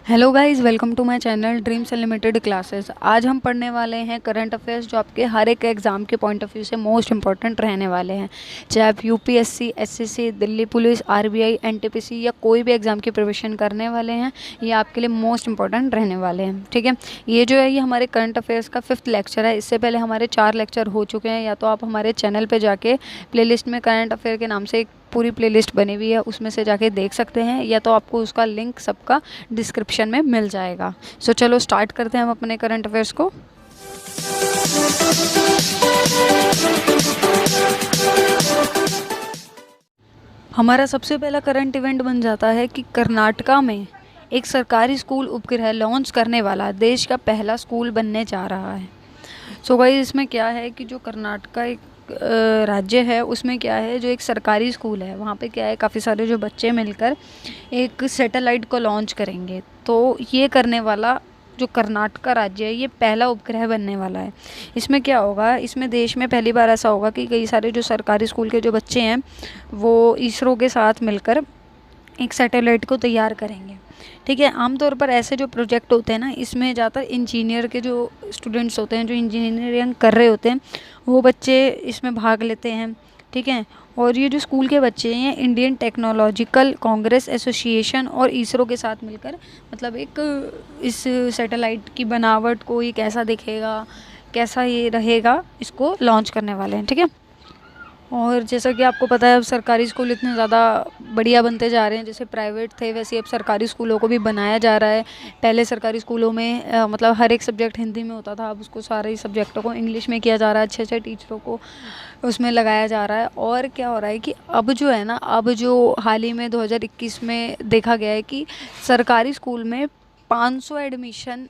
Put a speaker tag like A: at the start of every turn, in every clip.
A: Hello guys, welcome to my channel Dreams Unlimited Classes. आज हम पढ़ने वाले हैं करंट अफेयर्स जो आपके हर एक एग्ज़ाम के पॉइंट ऑफ व्यू से मोस्ट इंपॉर्टेंट रहने वाले हैं। चाहे आप UPSC, SSC, Delhi police, RBI, NTPC या कोई भी एग्ज़ाम की प्रिपरेशन करने वाले हैं, ये आपके लिए मोस्ट इंपॉर्टेंट रहने वाले हैं। ठीक है, ये जो है ये हमारे करंट अफेयर्स का 5th लेक्चर है। इससे पहले हमारे 4 लेक्चर हो चुके हैं। या तो आप हमारे चैनल पर जाके प्लेलिस्ट में करंट अफेयर के नाम से एक पूरी प्लेलिस्ट बनी हुई है, उसमें से जाके देख सकते हैं, या तो आपको उसका लिंक सबका डिस्क्रिप्शन में मिल जाएगा। सो चलो स्टार्ट करते हैं हम अपने करंट अफेयर्स को। हमारा सबसे पहला करंट इवेंट बन जाता है कि कर्नाटका में एक सरकारी स्कूल उपग्रह लॉन्च करने वाला देश का पहला स्कूल बनने जा रहा है। सो गाइस, इसमें क्या है कि जो कर्नाटका एक राज्य है, उसमें क्या है, जो एक सरकारी स्कूल है वहाँ पे क्या है, काफ़ी सारे जो बच्चे मिलकर एक सैटेलाइट को लॉन्च करेंगे। तो ये करने वाला जो कर्नाटका राज्य है, ये पहला उपग्रह बनने वाला है। इसमें क्या होगा, इसमें देश में पहली बार ऐसा होगा कि कई सारे जो सरकारी स्कूल के जो बच्चे हैं वो इसरो के साथ मिलकर एक सैटेलाइट को तैयार करेंगे। ठीक है, आमतौर पर ऐसे जो प्रोजेक्ट होते हैं ना, इसमें ज़्यादातर इंजीनियर के जो स्टूडेंट्स होते हैं, जो इंजीनियरिंग कर रहे होते हैं, वो बच्चे इसमें भाग लेते हैं। ठीक है, और ये जो स्कूल के बच्चे हैं, इंडियन टेक्नोलॉजिकल कांग्रेस एसोसिएशन और इसरो के साथ मिलकर, मतलब एक इस सैटेलाइट की बनावट को, ये कैसा दिखेगा, कैसा ये रहेगा, इसको लॉन्च करने वाले हैं। ठीक है, और जैसा कि आपको पता है, अब सरकारी स्कूल इतने ज़्यादा बढ़िया बनते जा रहे हैं। जैसे प्राइवेट थे वैसे अब सरकारी स्कूलों को भी बनाया जा रहा है। पहले सरकारी स्कूलों में मतलब हर एक सब्जेक्ट हिंदी में होता था, अब उसको सारे सब्जेक्टों को इंग्लिश में किया जा रहा है। अच्छे अच्छे टीचरों को उसमें लगाया जा रहा है। और क्या हो रहा है कि अब जो है ना, अब जो हाल ही में 2021 में देखा गया है कि सरकारी स्कूल में 500 एडमिशन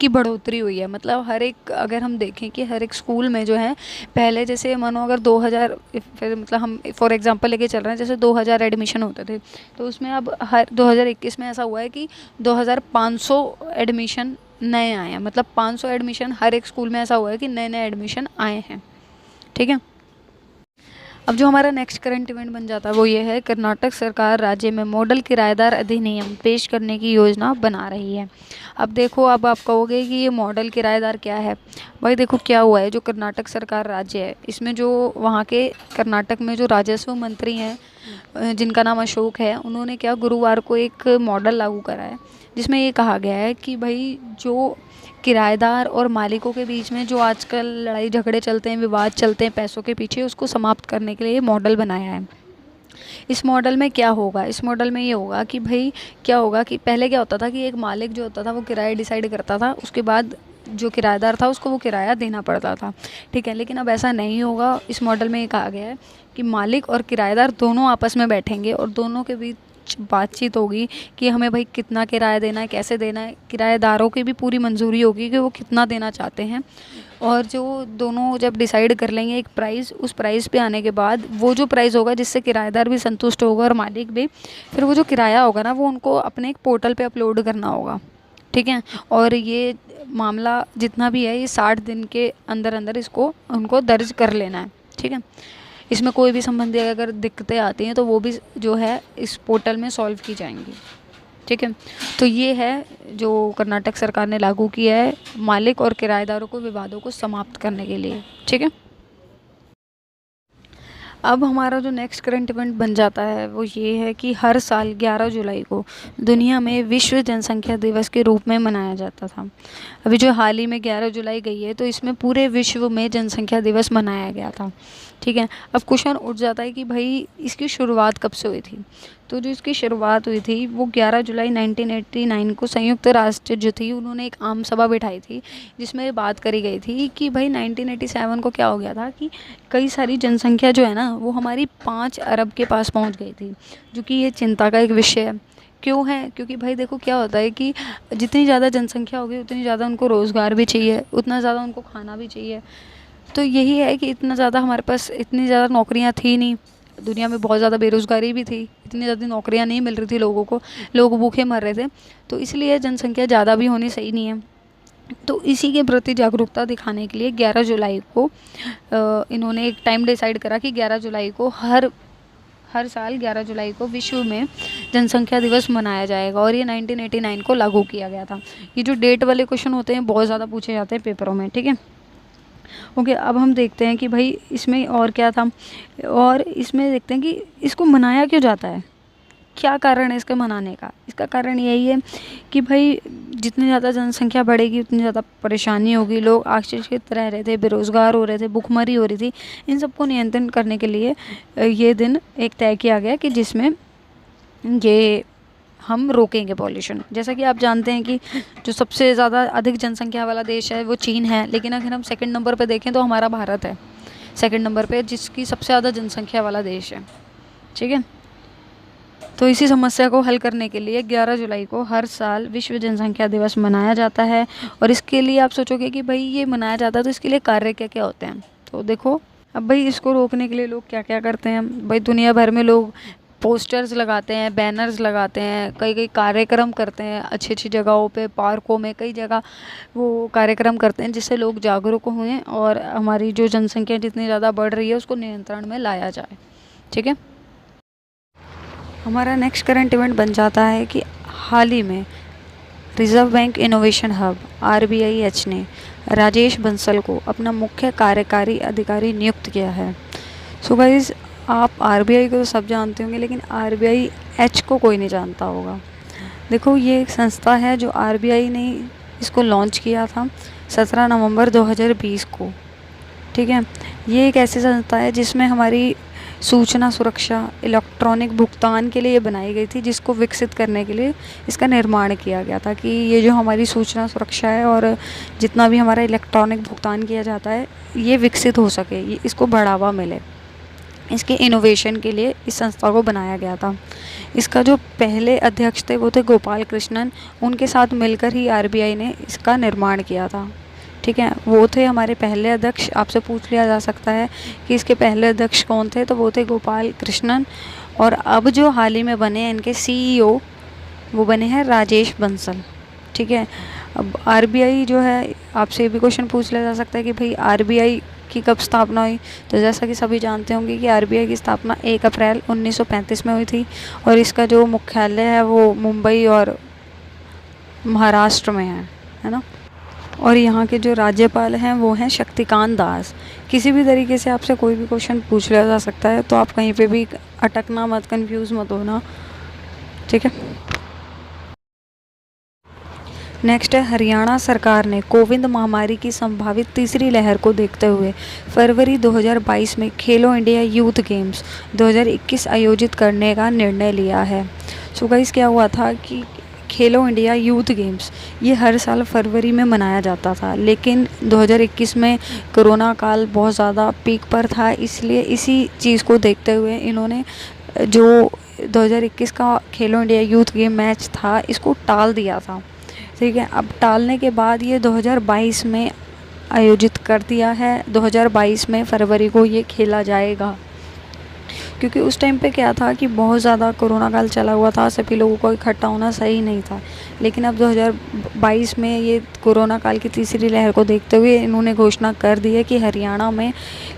A: की बढ़ोतरी हुई है। मतलब हर एक, अगर हम देखें कि हर एक स्कूल में जो है, पहले जैसे मानो अगर 2000, फिर मतलब हम फॉर एग्जांपल लेके चल रहे हैं, जैसे 2000 एडमिशन होते थे, तो उसमें अब हर 2021 में ऐसा हुआ है कि 2500 एडमिशन नए आए हैं। मतलब 500 एडमिशन हर एक स्कूल में ऐसा हुआ है कि नए नए एडमिशन आए हैं। ठीक है, अब जो हमारा नेक्स्ट करंट इवेंट बन जाता है वो ये है, कर्नाटक सरकार राज्य में मॉडल किराएदार अधिनियम पेश करने की योजना बना रही है। अब देखो, अब आप कहोगे कि ये मॉडल किराएदार क्या है। भाई देखो क्या हुआ है, जो कर्नाटक सरकार राज्य है, इसमें जो वहाँ के कर्नाटक में जो राजस्व मंत्री हैं, जिनका नाम अशोक है, उन्होंने क्या गुरुवार को एक मॉडल लागू करा है, जिसमें ये कहा गया है कि भाई जो किराएदार और मालिकों के बीच में जो आजकल लड़ाई झगड़े चलते हैं, विवाद चलते हैं पैसों के पीछे, उसको समाप्त करने के लिए मॉडल बनाया है। इस मॉडल में क्या होगा, इस मॉडल में ये होगा कि भाई क्या होगा कि पहले क्या होता था कि एक मालिक जो होता था वो किराया डिसाइड करता था, उसके बाद जो किराएदार था उसको वो किराया देना पड़ता था। ठीक है, लेकिन अब ऐसा नहीं होगा। इस मॉडल में ये कहा गया है कि मालिक और किराएदार दोनों आपस में बैठेंगे और दोनों के बीच बातचीत होगी कि हमें भाई कितना किराया देना है, कैसे देना है। किराएदारों की भी पूरी मंजूरी होगी कि वो कितना देना चाहते हैं, और जो दोनों जब डिसाइड कर लेंगे एक प्राइस, उस प्राइस पे आने के बाद वो जो प्राइस होगा जिससे किराएदार भी संतुष्ट होगा और मालिक भी, फिर वो जो किराया होगा ना वो उनको अपने एक पोर्टल पे अपलोड करना होगा। ठीक है, और ये मामला जितना भी है, ये 60 दिन के अंदर अंदर इसको उनको दर्ज कर लेना है। ठीक है, इसमें कोई भी संबंधी अगर दिक्कतें आती हैं तो वो भी जो है इस पोर्टल में सॉल्व की जाएंगी। ठीक है, तो ये है जो कर्नाटक सरकार ने लागू किया है मालिक और किराएदारों को विवादों को समाप्त करने के लिए। ठीक है, अब हमारा जो नेक्स्ट करंट इवेंट बन जाता है वो ये है कि हर साल 11 जुलाई को दुनिया में विश्व जनसंख्या दिवस के रूप में मनाया जाता था। अभी जो हाल ही में 11 जुलाई गई है, तो इसमें पूरे विश्व में जनसंख्या दिवस मनाया गया था। ठीक है, अब क्वेश्चन उठ जाता है कि भाई इसकी शुरुआत कब से हुई थी। तो जो इसकी शुरुआत हुई थी वो 11 जुलाई 1989 को संयुक्त राष्ट्र जो थी, उन्होंने एक आम सभा बिठाई थी, जिसमें बात करी गई थी कि भाई 1987 को क्या हो गया था कि कई सारी जनसंख्या जो है ना वो हमारी 5 अरब के पास पहुंच गई थी, जो कि ये चिंता का एक विषय है। क्यों है, क्योंकि भाई देखो क्या होता है कि जितनी ज़्यादा जनसंख्या होगी उतनी ज़्यादा उनको रोज़गार भी चाहिए, उतना ज़्यादा उनको खाना भी चाहिए। तो यही है कि इतना ज़्यादा हमारे पास इतनी ज़्यादा नौकरियां थी नहीं, दुनिया में बहुत ज़्यादा बेरोज़गारी भी थी, इतनी ज़्यादा नौकरियां नहीं मिल रही थी लोगों को, लोग भूखे मर रहे थे। तो इसलिए जनसंख्या ज़्यादा भी होनी सही नहीं है। तो इसी के प्रति जागरूकता दिखाने के लिए 11 जुलाई को इन्होंने एक टाइम डिसाइड करा कि 11 जुलाई को हर हर साल 11 जुलाई को विश्व में जनसंख्या दिवस मनाया जाएगा और ये 1989 को लागू किया गया था। ये जो डेट वाले क्वेश्चन होते हैं बहुत ज़्यादा पूछे जाते हैं पेपरों में, ठीक है। ओके, अब हम देखते हैं कि भाई इसमें और क्या था, और इसमें देखते हैं कि इसको मनाया क्यों जाता है, क्या कारण है इसके मनाने का। इसका कारण यही है कि भाई जितनी ज़्यादा जनसंख्या बढ़ेगी उतनी ज़्यादा परेशानी होगी, लोग आश्रित रह रहे थे, बेरोज़गार हो रहे थे, भुखमरी हो रही थी। इन सबको नियंत्रण करने के लिए ये दिन एक तय किया गया कि जिसमें ये हम रोकेंगे पॉल्यूशन। जैसा कि आप जानते हैं कि जो सबसे ज़्यादा अधिक जनसंख्या वाला देश है वो चीन है, लेकिन अगर हम सेकंड नंबर पे देखें तो हमारा भारत है सेकंड नंबर पे, जिसकी सबसे ज़्यादा जनसंख्या वाला देश है, ठीक है। तो इसी समस्या को हल करने के लिए 11 जुलाई को हर साल विश्व जनसंख्या दिवस मनाया जाता है। और इसके लिए आप सोचोगे कि भाई ये मनाया जाता है तो इसके लिए कार्य क्या क्या होते हैं। तो देखो, अब भाई इसको रोकने के लिए लोग क्या क्या करते हैं। भाई दुनिया भर में लोग पोस्टर्स लगाते हैं, बैनर्स लगाते हैं, कई कई कार्यक्रम करते हैं, अच्छी अच्छी जगहों पे, पार्कों में, कई जगह वो कार्यक्रम करते हैं जिससे लोग जागरूक हुए और हमारी जो जनसंख्या जितनी ज़्यादा बढ़ रही है उसको नियंत्रण में लाया जाए, ठीक है। हमारा नेक्स्ट करंट इवेंट बन जाता है कि हाल ही में reserve bank innovation hub RBIH ने राजेश बंसल को अपना मुख्य कार्यकारी अधिकारी नियुक्त किया है। सो गाइस, आप RBI को तो सब जानते होंगे, लेकिन RBIH को कोई नहीं जानता होगा। देखो, ये एक संस्था है जो RBI ने इसको लॉन्च किया था 17 नवंबर 2020 को, ठीक है। ये एक ऐसी संस्था है जिसमें हमारी सूचना सुरक्षा, इलेक्ट्रॉनिक भुगतान के लिए ये बनाई गई थी, जिसको विकसित करने के लिए इसका निर्माण किया गया था कि ये जो हमारी सूचना सुरक्षा है और जितना भी हमारा इलेक्ट्रॉनिक भुगतान किया जाता है ये विकसित हो सके, ये इसको बढ़ावा मिले। इसके इनोवेशन के लिए इस संस्था को बनाया गया था। इसका जो पहले अध्यक्ष थे वो थे गोपाल कृष्णन, उनके साथ मिलकर ही RBI ने इसका निर्माण किया था, ठीक है। वो थे हमारे पहले अध्यक्ष। आपसे पूछ लिया जा सकता है कि इसके पहले अध्यक्ष कौन थे, तो वो थे गोपाल कृष्णन। और अब जो हाल ही में बने हैं इनके CEO, वो बने हैं राजेश बंसल, ठीक है। अब RBI जो है, आपसे ये भी क्वेश्चन पूछ लिया जा सकता है कि भाई RBI की कब स्थापना हुई। तो जैसा कि सभी जानते होंगे कि RBI की स्थापना 1 अप्रैल 1935 में हुई थी और इसका जो मुख्यालय है वो मुंबई और महाराष्ट्र में है ना। और यहाँ के जो राज्यपाल हैं वो हैं शक्तिकांत दास। किसी भी तरीके से आपसे कोई भी क्वेश्चन पूछ लिया जा सकता है, तो आप कहीं पे भी अटकना मत, कंफ्यूज मत होना, ठीक है। नेक्स्ट है, हरियाणा सरकार ने कोविड महामारी की संभावित तीसरी लहर को देखते हुए फरवरी 2022 में खेलो इंडिया यूथ गेम्स 2021 आयोजित करने का निर्णय लिया है। सो गाइस, क्या हुआ था कि खेलो इंडिया यूथ गेम्स ये हर साल फरवरी में मनाया जाता था, लेकिन 2021 में कोरोना काल बहुत ज़्यादा पीक पर था, इसलिए इसी चीज़ को देखते हुए इन्होंने जो 2021 का खेलो इंडिया यूथ गेम मैच था इसको टाल दिया था, ठीक है। अब टालने के बाद ये 2022 में आयोजित कर दिया है। 2022 में फरवरी को ये खेला जाएगा, क्योंकि उस टाइम पे क्या था कि बहुत ज़्यादा कोरोना काल चला हुआ था, सभी लोगों को इकट्ठा होना सही नहीं था। लेकिन अब 2022 में ये कोरोना काल की तीसरी लहर को देखते हुए इन्होंने घोषणा कर दी है कि हरियाणा में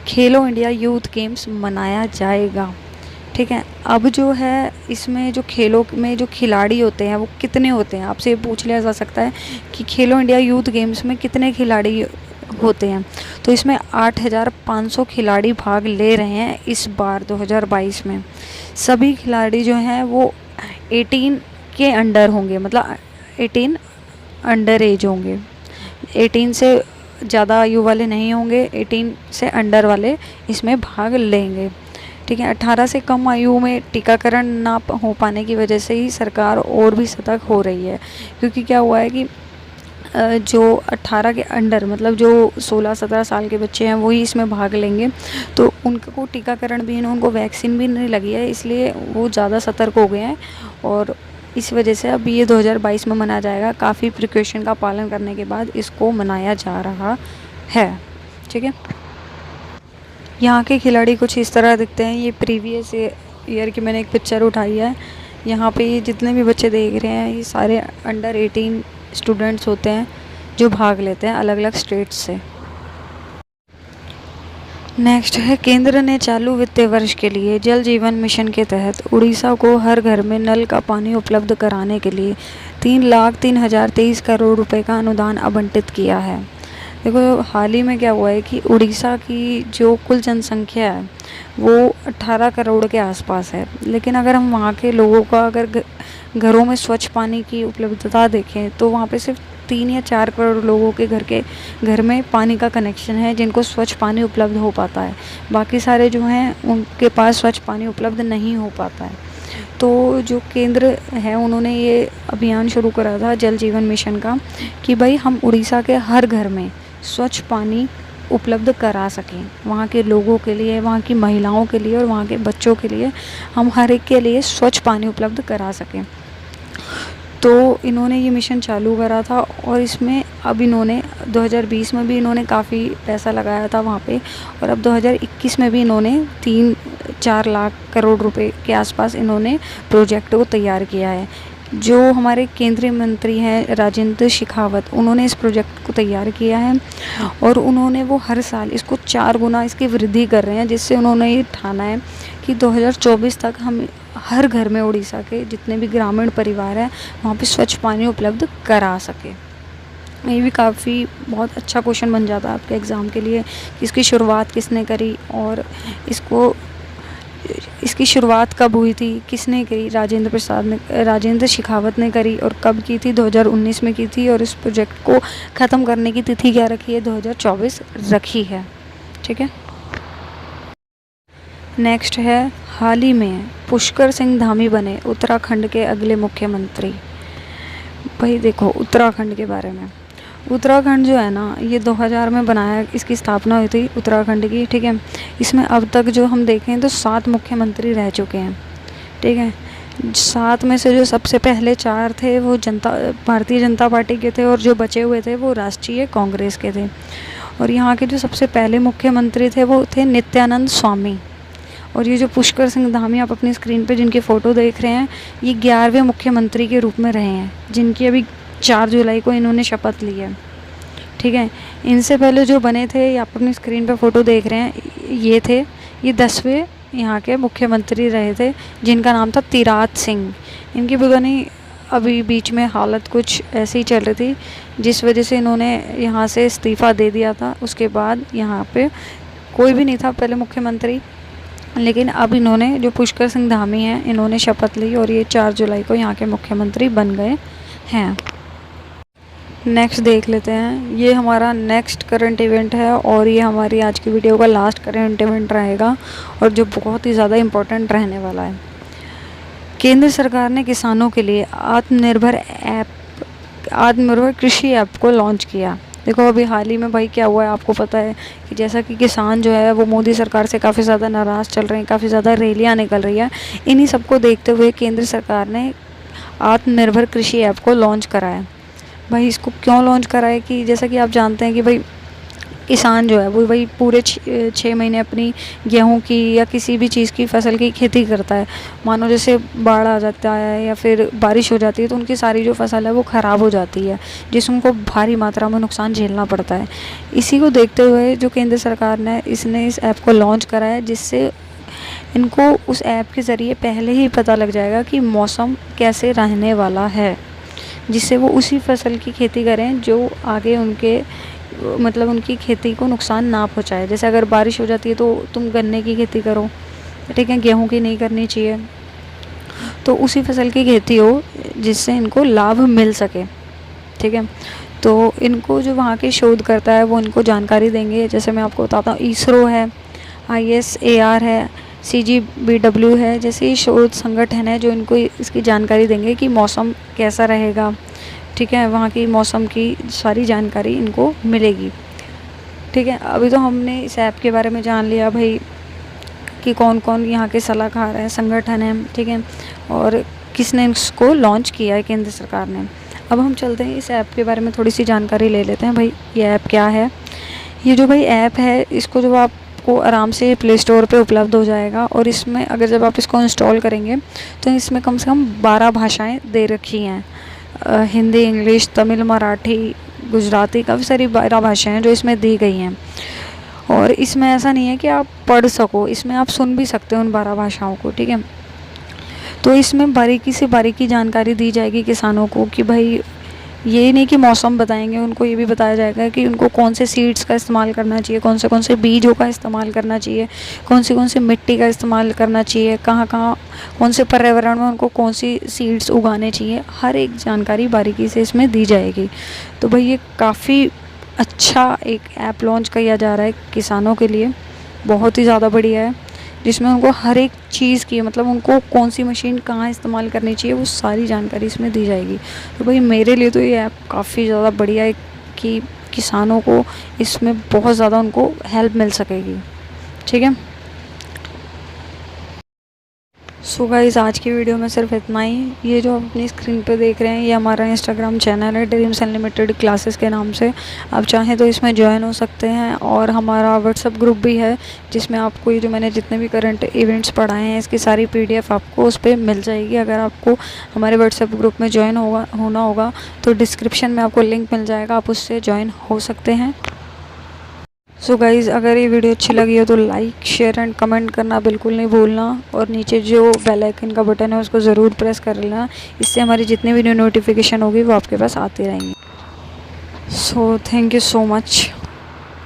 A: खेलो इंडिया यूथ गेम्स मनाया जाएगा, ठीक है। अब जो है इसमें जो खेलों में जो खिलाड़ी होते हैं वो कितने होते हैं, आपसे ये पूछ लिया जा सकता है कि खेलो इंडिया यूथ गेम्स में कितने खिलाड़ी होते हैं। तो इसमें 8,500 खिलाड़ी भाग ले रहे हैं इस बार 2022 में। सभी खिलाड़ी जो हैं वो 18 के अंडर होंगे, मतलब 18 अंडर एज होंगे, 18 से ज़्यादा आयु वाले नहीं होंगे, 18 से अंडर वाले इसमें भाग लेंगे, ठीक है। 18 से कम आयु में टीकाकरण ना हो पाने की वजह से ही सरकार और भी सतर्क हो रही है, क्योंकि क्या हुआ है कि जो 18 के अंडर मतलब जो 16-17 साल के बच्चे हैं वही इसमें भाग लेंगे, तो उनको टीकाकरण भी नहीं, उनको वैक्सीन भी नहीं लगी है, इसलिए वो ज़्यादा सतर्क हो गए हैं और इस वजह से अब ये 2022 में मनाया जाएगा। काफ़ी प्रिकॉशन का पालन करने के बाद इसको मनाया जा रहा है, ठीक है। यहाँ के खिलाड़ी कुछ इस तरह दिखते हैं। ये प्रीवियस ईयर की मैंने एक पिक्चर उठाई है। यहाँ पे ये जितने भी बच्चे देख रहे हैं ये सारे अंडर 18 स्टूडेंट्स होते हैं जो भाग लेते हैं अलग अलग स्टेट्स से। नेक्स्ट है, केंद्र ने चालू वित्तीय वर्ष के लिए जल जीवन मिशन के तहत उड़ीसा को हर घर में नल का पानी उपलब्ध कराने के लिए 3,03,023 करोड़ रुपए का अनुदान आवंटित किया है। देखो हाल ही में क्या हुआ है कि उड़ीसा की जो कुल जनसंख्या है वो 18 करोड़ के आसपास है, लेकिन अगर हम वहाँ के लोगों का अगर घरों में स्वच्छ पानी की उपलब्धता देखें तो वहाँ पे सिर्फ 3 या 4 करोड़ लोगों के घर में पानी का कनेक्शन है जिनको स्वच्छ पानी उपलब्ध हो पाता है। बाकी सारे जो हैं उनके पास स्वच्छ पानी उपलब्ध नहीं हो पाता है। तो जो केंद्र है उन्होंने ये अभियान शुरू करा था जल जीवन मिशन का कि भाई हम उड़ीसा के हर घर में स्वच्छ पानी उपलब्ध करा सकें, वहाँ के लोगों के लिए, वहाँ की महिलाओं के लिए और वहाँ के बच्चों के लिए हम हर एक के लिए स्वच्छ पानी उपलब्ध करा सकें। तो इन्होंने ये मिशन चालू करा था और इसमें अब इन्होंने 2020 में भी इन्होंने काफ़ी पैसा लगाया था वहाँ पे, और अब 2021 में भी इन्होंने 3-4 लाख करोड़ रुपए के आसपास इन्होंने प्रोजेक्ट को तैयार किया है। जो हमारे केंद्रीय मंत्री हैं राजेंद्र शेखावत, उन्होंने इस प्रोजेक्ट को तैयार किया है और उन्होंने वो हर साल इसको 4 गुना इसकी वृद्धि कर रहे हैं, जिससे उन्होंने ये ठाना है कि 2024 तक हम हर घर में उड़ीसा के जितने भी ग्रामीण परिवार हैं वहाँ पे स्वच्छ पानी उपलब्ध करा सके। ये भी काफ़ी बहुत अच्छा क्वेश्चन बन जाता है आपके एग्ज़ाम के लिए कि इसकी शुरुआत किसने करी और इसकी शुरुआत कब हुई थी, किसने करी, राजेंद्र शेखावत ने करी और कब की थी, 2019 में की थी, और इस प्रोजेक्ट को ख़त्म करने की तिथि क्या रखी है, 2024 रखी है। ठीक है। नेक्स्ट है, हाल ही में पुष्कर सिंह धामी बने उत्तराखंड के अगले मुख्यमंत्री। भाई देखो उत्तराखंड के बारे में, उत्तराखंड जो है ना ये 2000 में बनाया, इसकी स्थापना हुई थी उत्तराखंड की। ठीक है। इसमें अब तक जो हम देखें तो 7 मुख्यमंत्री रह चुके हैं। ठीक है। 7 में से जो सबसे पहले 4 थे वो भारतीय जनता पार्टी के थे और जो बचे हुए थे वो राष्ट्रीय कांग्रेस के थे। और यहाँ के जो सबसे पहले मुख्यमंत्री थे वो थे नित्यानंद स्वामी। और ये जो पुष्कर सिंह धामी आप अपनी स्क्रीन पे जिनकी फ़ोटो देख रहे हैं ये 11वें मुख्यमंत्री के रूप में रहे हैं, जिनकी अभी 4 जुलाई को इन्होंने शपथ ली है। ठीक है। इनसे पहले जो बने थे, आप अपनी स्क्रीन पे फ़ोटो देख रहे हैं, ये 10वें यहाँ के मुख्यमंत्री रहे थे, जिनका नाम था तीराथ सिंह। इनकी पता नहीं अभी बीच में हालत कुछ ऐसी ही चल रही थी जिस वजह से इन्होंने यहाँ से इस्तीफ़ा दे दिया था। उसके बाद यहाँ पे कोई भी नहीं था पहले मुख्यमंत्री, लेकिन अब इन्होंने जो पुष्कर सिंह धामी हैं इन्होंने शपथ ली और ये 4 जुलाई को यहाँ के मुख्यमंत्री बन गए हैं। नेक्स्ट देख लेते हैं, ये हमारा नेक्स्ट करंट इवेंट है और ये हमारी आज की वीडियो का लास्ट करंट इवेंट रहेगा और जो बहुत ही ज़्यादा इम्पोर्टेंट रहने वाला है। केंद्र सरकार ने किसानों के लिए आत्मनिर्भर कृषि ऐप को लॉन्च किया। देखो अभी हाल ही में भाई क्या हुआ है आपको पता है कि जैसा कि किसान जो है वो मोदी सरकार से काफ़ी ज़्यादा नाराज़ चल रहे हैं, काफ़ी ज़्यादा रैलियाँ निकल रही है। इन्हीं सबको देखते हुए केंद्र सरकार ने आत्मनिर्भर कृषि ऐप को लॉन्च करा है। भाई इसको क्यों लॉन्च करा है कि जैसा कि आप जानते हैं कि भाई किसान जो है वो भाई पूरे 6 महीने अपनी गेहूं की या किसी भी चीज़ की फसल की खेती करता है। मानो जैसे बाढ़ आ जाता है या फिर बारिश हो जाती है तो उनकी सारी जो फसल है वो ख़राब हो जाती है, जिससे उनको भारी मात्रा में नुकसान झेलना पड़ता है। इसी को देखते हुए जो केंद्र सरकार ने इसने इस ऐप को लॉन्च करा है, जिससे इनको उस ऐप के ज़रिए पहले ही पता लग जाएगा कि मौसम कैसे रहने वाला है, जिससे वो उसी फसल की खेती करें जो आगे उनकी खेती को नुकसान ना पहुँचाए। जैसे अगर बारिश हो जाती है तो तुम गन्ने की खेती करो, ठीक है, गेहूं की नहीं करनी चाहिए, तो उसी फसल की खेती हो जिससे इनको लाभ मिल सके। ठीक है। तो इनको जो वहाँ के शोधकर्ता है वो इनको जानकारी देंगे। जैसे मैं आपको बताता हूँ, इसरो है, ISAR है, CGBW है, जैसे ही शोध संगठन है जो इनको इसकी जानकारी देंगे कि मौसम कैसा रहेगा। ठीक है। वहाँ की मौसम की सारी जानकारी इनको मिलेगी। ठीक है। अभी तो हमने इस ऐप के बारे में जान लिया भाई कि कौन कौन यहाँ के सलाहकार हैं, संगठन हैं। ठीक है। और किसने इसको लॉन्च किया है, केंद्र सरकार ने। अब हम चलते हैं इस ऐप के बारे में थोड़ी सी जानकारी ले लेते हैं। भाई ये ऐप क्या है। ये जो भाई ऐप है इसको जो आपको आराम से प्ले स्टोर पे उपलब्ध हो जाएगा और इसमें अगर जब आप इसको इंस्टॉल करेंगे तो इसमें कम से कम 12 भाषाएँ दे रखी हैं। हिंदी, इंग्लिश, तमिल, मराठी, गुजराती, काफ़ी सारी 12 भाषाएँ हैं जो इसमें दी गई हैं। और इसमें ऐसा नहीं है कि आप पढ़ सको, इसमें आप सुन भी सकते हो उन 12 भाषाओं को, ठीक है। तो इसमें बारीकी से बारीकी जानकारी दी जाएगी किसानों को कि भाई ये नहीं कि मौसम बताएंगे, उनको ये भी बताया जाएगा कि उनको कौन से सीड्स का इस्तेमाल करना चाहिए, कौन से बीजों का इस्तेमाल करना चाहिए, कौन सी मिट्टी का इस्तेमाल करना चाहिए, कहाँ कहाँ कौन से पर्यावरण में उनको कौन सी सीड्स उगाने चाहिए, हर एक जानकारी बारीकी से इसमें दी जाएगी। तो भाई ये काफ़ी अच्छा एक ऐप लॉन्च किया जा रहा है किसानों के लिए, बहुत ही ज़्यादा बढ़िया है, जिसमें उनको हर एक चीज़ की मतलब उनको कौन सी मशीन कहाँ इस्तेमाल करनी चाहिए वो सारी जानकारी इसमें दी जाएगी। तो भाई मेरे लिए तो ये ऐप काफ़ी ज़्यादा बढ़िया है कि किसानों को इसमें बहुत ज़्यादा उनको हेल्प मिल सकेगी, ठीक है। सो गाइस आज की वीडियो में सिर्फ इतना ही। ये जो आप अपनी स्क्रीन पे देख रहे हैं ये हमारा इंस्टाग्राम चैनल है ड्रीम्स अनलिमिटेड क्लासेस के नाम से। आप चाहें तो इसमें ज्वाइन हो सकते हैं, और हमारा व्हाट्सएप ग्रुप भी है जिसमें आपको ये जो मैंने जितने भी करंट इवेंट्स पढ़ाए हैं इसकी सारी PDF आपको उस पर मिल जाएगी। अगर आपको हमारे व्हाट्सएप ग्रुप में ज्वाइन होना होगा तो डिस्क्रिप्शन में आपको लिंक मिल जाएगा, आप उससे ज्वाइन हो सकते हैं। सो गाइज़ अगर ये वीडियो अच्छी लगी हो तो लाइक शेयर एंड कमेंट करना बिल्कुल नहीं भूलना, और नीचे जो बेल आइकन का बटन है उसको ज़रूर प्रेस कर लेना, इससे हमारी जितनी भी न्यू नोटिफिकेशन होगी वो आपके पास आती रहेंगी। So thank you so much.